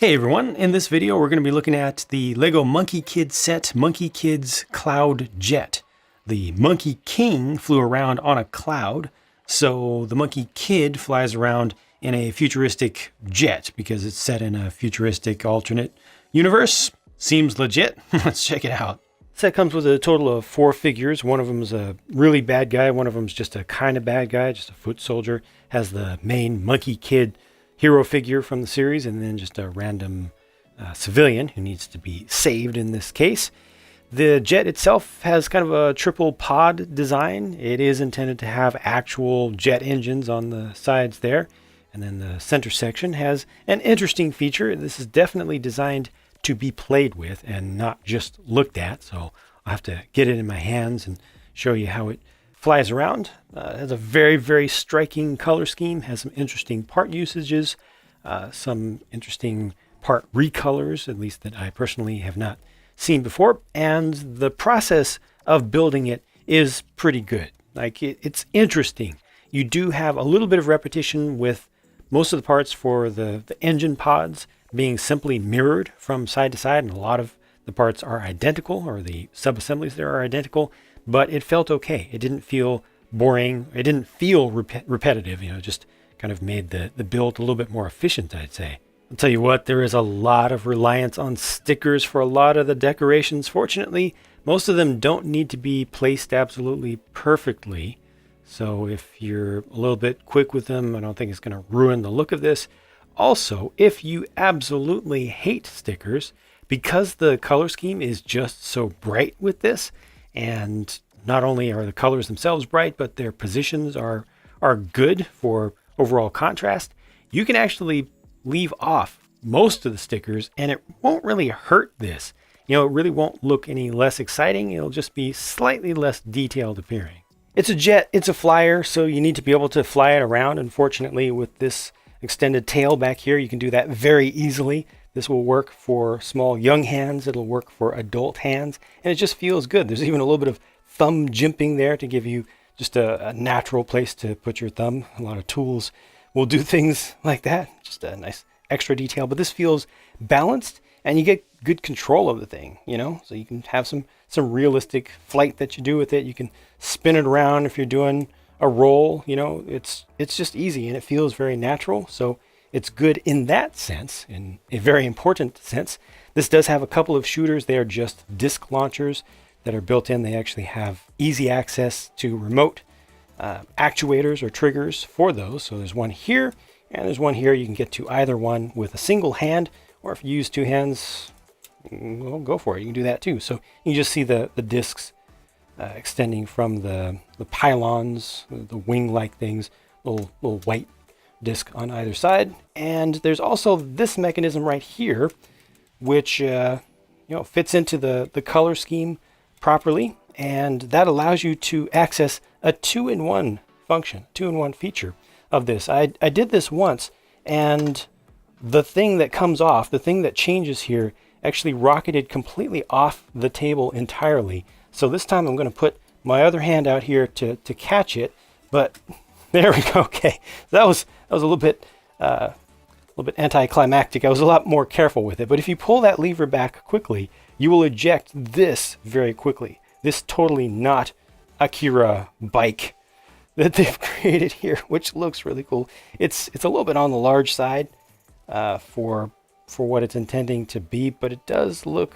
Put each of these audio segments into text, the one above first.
Hey everyone, in this video we're going to be looking at the LEGO Monkie Kid set, Monkie Kid's Cloud Jet. The Monkey King flew around on a cloud, so the Monkey Kid flies around in a futuristic jet because it's set in a futuristic alternate universe. Seems legit. Let's check it out. Set comes with a total of 4 figures. One of them is a really bad guy, one of them is just a kind of bad guy, just a foot soldier. Has the main Monkey Kid hero figure from the series, and then just a random civilian who needs to be saved in this case. The jet itself has kind of a triple pod design. It is intended to have actual jet engines on the sides there. And then the center section has an interesting feature. This is definitely designed to be played with and not just looked at. So I'll have to get it in my hands and show you how it flies around. It has a very, very striking color scheme, has some interesting part usages, some interesting part recolors, at least that I personally have not seen before. And the process of building it is pretty good. Like it's interesting. You do have a little bit of repetition with most of the parts for the engine pods being simply mirrored from side to side, and a lot of the parts are identical, or the sub-assemblies there are identical. But it felt okay. It didn't feel boring. It didn't feel repetitive. You know, just kind of made the build a little bit more efficient, I'd say. I'll tell you what, there is a lot of reliance on stickers for a lot of the decorations. Fortunately, most of them don't need to be placed absolutely perfectly. So if you're a little bit quick with them, I don't think it's going to ruin the look of this. Also, if you absolutely hate stickers, because the color scheme is just so bright with this, and not only are the colors themselves bright, but their positions are good for overall contrast, you can actually leave off most of the stickers and it won't really hurt this. You know, it really won't look any less exciting. It'll just be slightly less detailed appearing. It's a jet, it's a flyer, so you need to be able to fly it around. Unfortunately, with this extended tail back here, you can do that very easily. This will work for small young hands. It'll work for adult hands. And it just feels good. There's even a little bit of thumb jimping there to give you just a natural place to put your thumb. A lot of tools will do things like that. Just a nice extra detail. But this feels balanced and you get good control of the thing, you know? So you can have some realistic flight that you do with it. You can spin it around if you're doing a roll, you know? It's just easy and it feels very natural. So it's good in that sense, in a very important sense. This does have a couple of shooters. They are just disc launchers that are built in. They actually have easy access to remote actuators or triggers for those. So there's one here and there's one here. You can get to either one with a single hand, or if you use 2 hands, well, go for it. You can do that too. So you just see the discs extending from the pylons, the wing-like things, little white disc on either side. And there's also this mechanism right here, which fits into the color scheme properly, and that allows you to access a 2-in-1 function, 2-in-1 feature of this. I did this once, and the thing that comes off, the thing that changes here, actually rocketed completely off the table entirely. So this time I'm going to put my other hand out here to catch it, but there we go. Okay, that was a little bit anticlimactic. I was a lot more careful with it. But if you pull that lever back quickly, you will eject this very quickly. This totally not Akira bike that they've created here, which looks really cool. It's a little bit on the large side for what it's intending to be, but it does look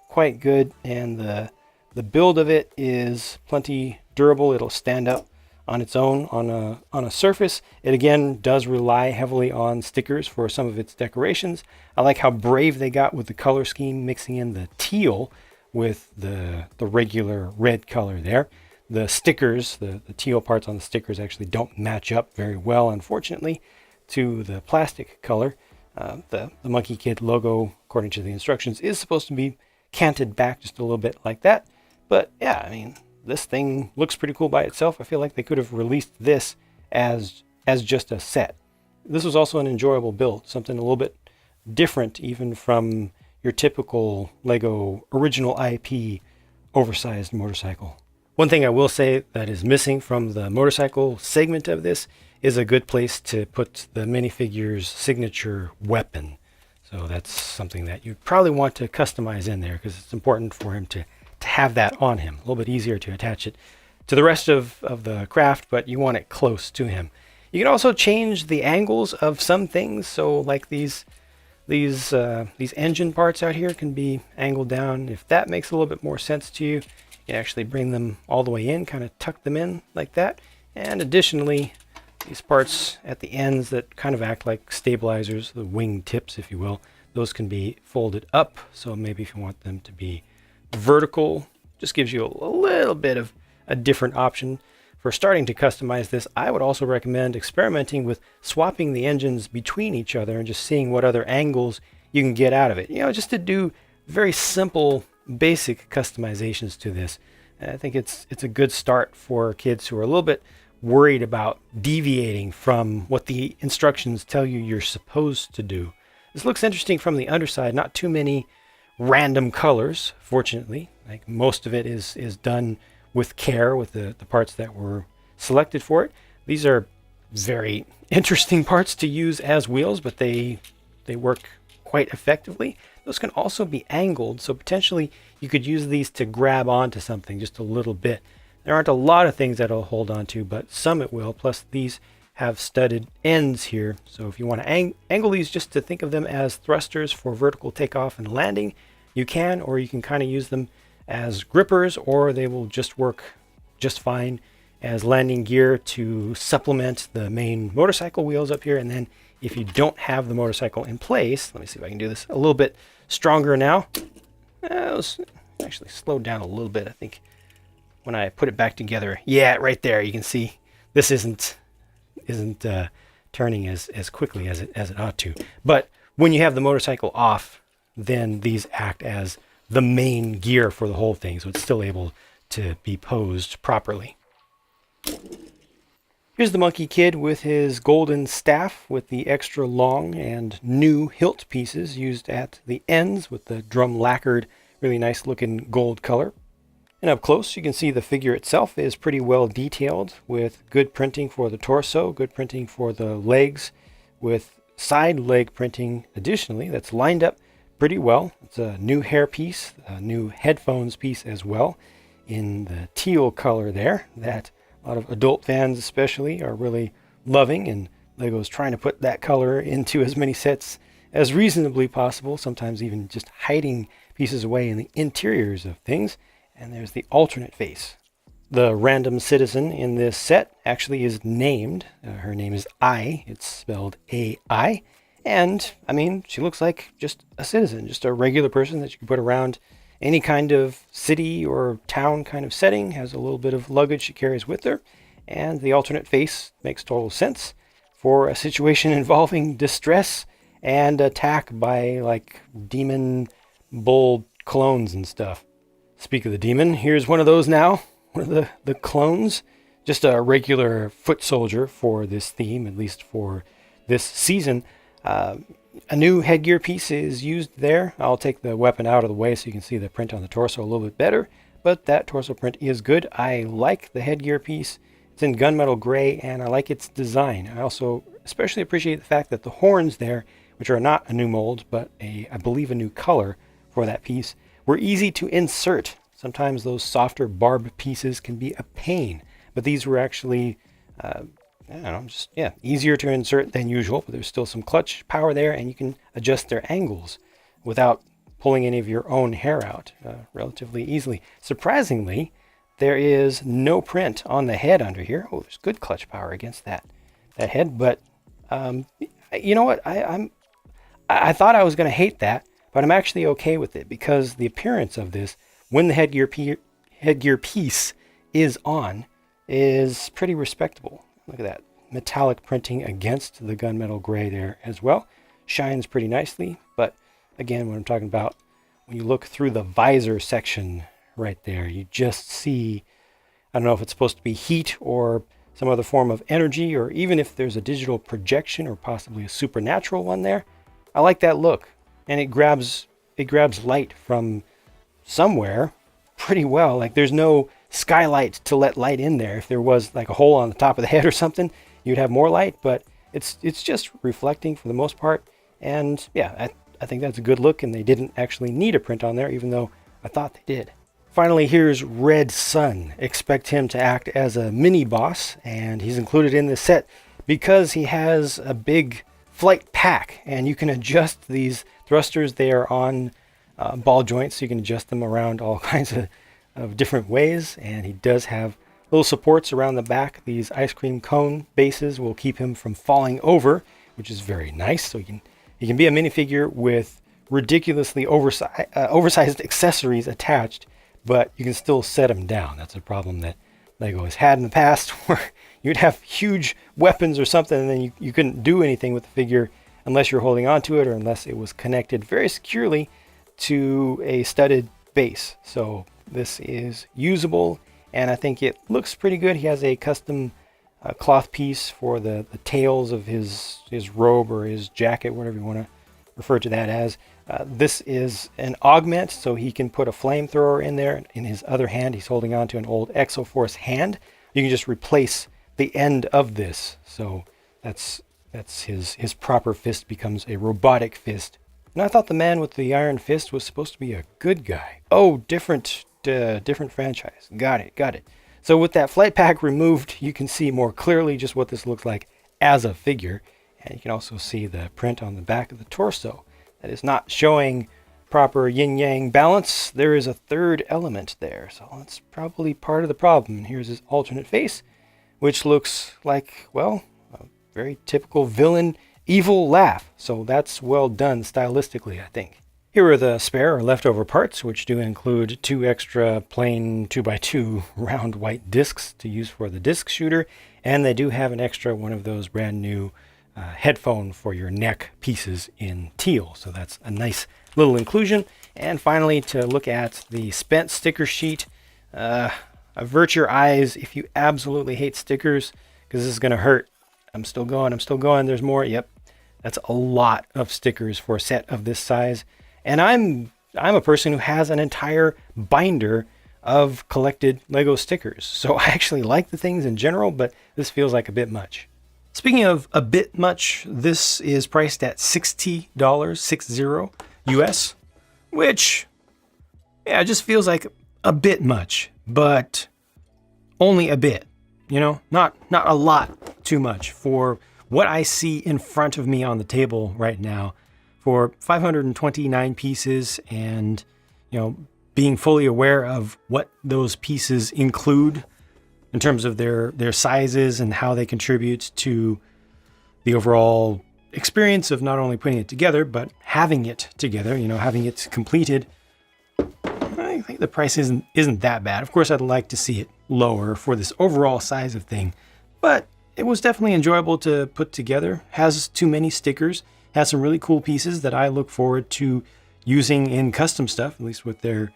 quite good, and the build of it is plenty durable. It'll stand up on its own on a surface. It again does rely heavily on stickers for some of its decorations. I like how brave they got with the color scheme, mixing in the teal with the regular red color there. The stickers, the teal parts on the stickers actually don't match up very well, unfortunately, to the plastic color. The Monkey Kid logo, according to the instructions, is supposed to be canted back just a little bit like that. But yeah, I mean, this thing looks pretty cool by itself. I feel like they could have released this as just a set. This was also an enjoyable build, something a little bit different even from your typical LEGO original IP oversized motorcycle. One thing I will say that is missing from the motorcycle segment of this is a good place to put the minifigure's signature weapon. So that's something that you probably want to customize in there because it's important for him to have that on him. A little bit easier to attach it to the rest of the craft, but you want it close to him. You can also change the angles of some things. So like these engine parts out here can be angled down. If that makes a little bit more sense to you, you can actually bring them all the way in, kind of tuck them in like that. And additionally, these parts at the ends that kind of act like stabilizers, the wing tips, if you will, those can be folded up. So maybe if you want them to be vertical, just gives you a little bit of a different option. For starting to customize this, I would also recommend experimenting with swapping the engines between each other and just seeing what other angles you can get out of it. You know, just to do very simple, basic customizations to this. And I think it's a good start for kids who are a little bit worried about deviating from what the instructions tell you you're supposed to do. This looks interesting from the underside. Not too many random colors, fortunately. Like most of it is done with care with the parts that were selected for it. These are very interesting parts to use as wheels, but they work quite effectively. Those can also be angled, so potentially you could use these to grab onto something just a little bit. There aren't a lot of things that it'll hold on to, but some it will. Plus these have studded ends here. So if you want to angle these just to think of them as thrusters for vertical takeoff and landing, you can, or you can kind of use them as grippers, or they will just work just fine as landing gear to supplement the main motorcycle wheels up here. And then if you don't have the motorcycle in place, let me see if I can do this a little bit stronger now. Let's actually slowed down a little bit, I think. When I put it back together, yeah, right there, you can see this isn't turning as quickly as it ought to. But when you have the motorcycle off, then these act as the main gear for the whole thing, so it's still able to be posed properly. Here's the Monkie Kid with his golden staff with the extra long and new hilt pieces used at the ends with the drum lacquered, really nice looking gold color. And up close, you can see the figure itself is pretty well detailed with good printing for the torso, good printing for the legs, with side leg printing additionally that's lined up pretty well. It's a new hair piece, a new headphones piece as well in the teal color there that a lot of adult fans especially are really loving, and Lego's trying to put that color into as many sets as reasonably possible, sometimes even just hiding pieces away in the interiors of things. And there's the alternate face. The random citizen in this set actually is named. Her name is I. It's spelled A-I. And, I mean, she looks like just a citizen, just a regular person that you can put around any kind of city or town kind of setting. Has a little bit of luggage she carries with her. And the alternate face makes total sense for a situation involving distress and attack by, like, demon bull clones and stuff. Speak of the demon, here's one of those now, one of the clones. Just a regular foot soldier for this theme, at least for this season. A new headgear piece is used there. I'll take the weapon out of the way so you can see the print on the torso a little bit better, but that torso print is good. I like the headgear piece. It's in gunmetal gray, and I like its design. I also especially appreciate the fact that the horns there, which are not a new mold, but I believe a new color for that piece, were easy to insert. Sometimes those softer barb pieces can be a pain, but these were actually, easier to insert than usual, but there's still some clutch power there, and you can adjust their angles without pulling any of your own hair out relatively easily. Surprisingly, there is no print on the head under here. Oh, there's good clutch power against that head, but you know what? I thought I was going to hate that, but I'm actually okay with it because the appearance of this, when the headgear piece is on, is pretty respectable. Look at that metallic printing against the gunmetal gray there as well. Shines pretty nicely, but again, what I'm talking about, when you look through the visor section right there, you just see, I don't know if it's supposed to be heat or some other form of energy, or even if there's a digital projection or possibly a supernatural one there. I like that look. And it grabs light from somewhere pretty well. Like there's no skylight to let light in there. If there was like a hole on the top of the head or something, you'd have more light, but it's just reflecting for the most part. And yeah, I think that's a good look, and they didn't actually need a print on there, even though I thought they did. Finally, here's Red Sun. Expect him to act as a mini boss, and he's included in this set because he has a big flight pack, and you can adjust these thrusters. They are on ball joints, so you can adjust them around all kinds of different ways, and he does have little supports around the back. These ice cream cone bases will keep him from falling over, which is very nice. So he can be a minifigure with ridiculously oversized accessories attached, but you can still set him down. That's a problem that Lego has had in the past, where you'd have huge weapons or something, and then you couldn't do anything with the figure unless you're holding on to it, or unless it was connected very securely to a studded base. So this is usable, and I think it looks pretty good. He has a custom cloth piece for the tails of his robe or his jacket, whatever you want to refer to that as. This is an augment, so he can put a flamethrower in there. In his other hand, he's holding on to an old Exoforce hand. You can just replace the end of this, so that's his proper fist becomes a robotic fist. And I thought the man with the iron fist was supposed to be a good guy. Oh, different franchise. Got it. So with that flight pack removed, you can see more clearly just what this looks like as a figure. And you can also see the print on the back of the torso that is not showing proper yin-yang balance. There is a third element there, so that's probably part of the problem. And here's his alternate face, which looks like, well, a very typical villain evil laugh. So that's well done stylistically, I think. Here are the spare or leftover parts, which do include 2 extra plain 2x2 round white discs to use for the disc shooter, and they do have an extra one of those brand new headphone for your neck pieces in teal. So that's a nice little inclusion. And finally, to look at the spent sticker sheet, avert your eyes if you absolutely hate stickers, because this is going to hurt. I'm still going. There's more. Yep. That's a lot of stickers for a set of this size. And I'm a person who has an entire binder of collected Lego stickers. So I actually like the things in general, but this feels like a bit much. Speaking of a bit much, this is priced at $60, 60 US, which, yeah, it just feels like a bit much, but only a bit, you know, not a lot too much for what I see in front of me on the table right now. For 529 pieces, and, you know, being fully aware of what those pieces include in terms of their sizes and how they contribute to the overall experience of not only putting it together, but having it together, you know, having it completed, I think the price isn't that bad. Of course, I'd like to see it lower for this overall size of thing, but it was definitely enjoyable to put together. Has too many stickers, has some really cool pieces that I look forward to using in custom stuff, at least with their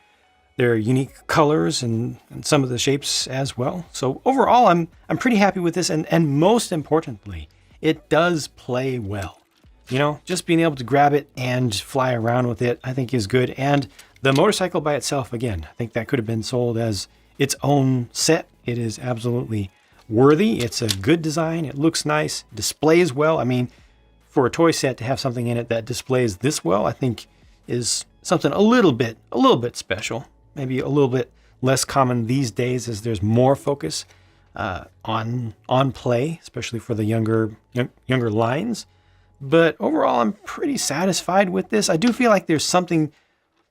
unique colors and some of the shapes as well. So overall, I'm pretty happy with this, and most importantly, it does play well. You know, just being able to grab it and fly around with it, I think is good. And the motorcycle by itself, again, I think that could have been sold as its own set. It is absolutely worthy. It's a good design. It looks nice, displays well. I mean, for a toy set to have something in it that displays this well, I think is something a little bit special. Maybe a little bit less common these days, as there's more focus on play, especially for the younger lines. But overall, I'm pretty satisfied with this. I do feel like there's something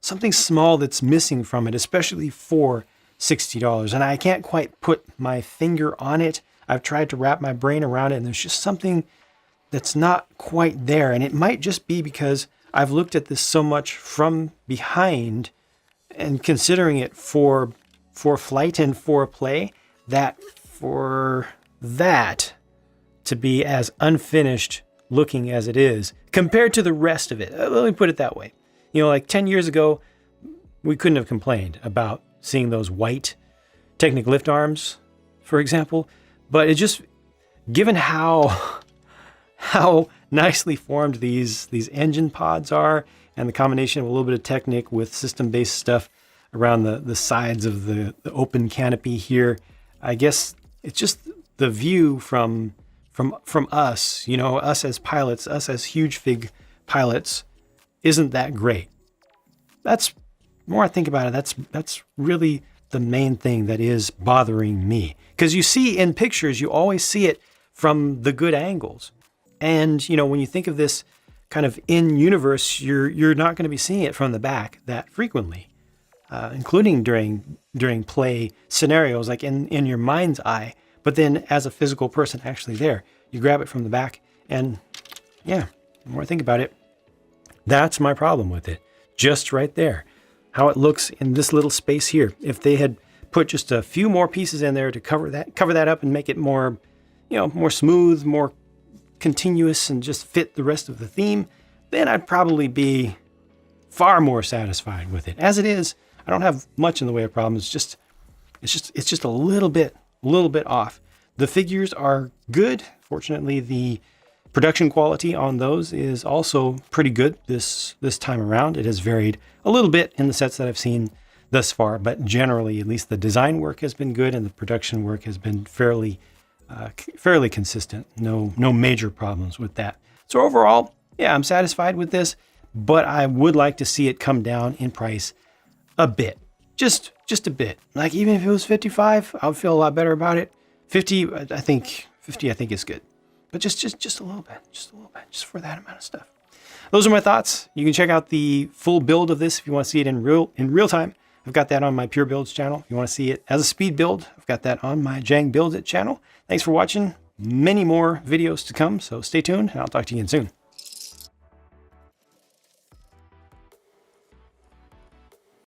small that's missing from it, especially for $60. And I can't quite put my finger on it. I've tried to wrap my brain around it, and there's just something that's not quite there. And it might just be because I've looked at this so much from behind and considering it for flight and for play, that for that to be as unfinished looking as it is compared to the rest of it. Let me put it that way. You know, like 10 years ago, we couldn't have complained about seeing those white Technic lift arms, for example. But it just, given how nicely formed these engine pods are, and the combination of a little bit of Technic with system-based stuff around the sides of the open canopy here, I guess it's just the view from us, you know, us as pilots, us as huge fig pilots. isn't that great. That's, the more I think about it, that's really the main thing that is bothering me. Because you see in pictures, you always see it from the good angles. And, you know, when you think of this kind of in universe, you're not going to be seeing it from the back that frequently, including during play scenarios, like in your mind's eye. But then as a physical person actually there, you grab it from the back, and yeah, the more I think about it, that's my problem with it. Just right there, how it looks in this little space here. If they had put just a few more pieces in there to cover that up and make it more, you know, more smooth, more continuous, and just fit the rest of the theme, then I'd probably be far more satisfied with it. As it is, I don't have much in the way of problems. It's just a little bit off. The figures are good. Fortunately, the production quality on those is also pretty good this time around. It has varied a little bit in the sets that I've seen thus far, but generally, at least the design work has been good and the production work has been fairly consistent. No major problems with that. So overall, yeah, I'm satisfied with this, but I would like to see it come down in price a bit. Just a bit. Like, even if it was 55, I would feel a lot better about it. 50, I think is good. But just a little bit, just for that amount of stuff. Those are my thoughts. You can check out the full build of this if you want to see it in real time. I've got that on my Pure Builds channel. If you want to see it as a speed build, I've got that on my JANG Build It channel. Thanks for watching. Many more videos to come, so stay tuned, and I'll talk to you again soon.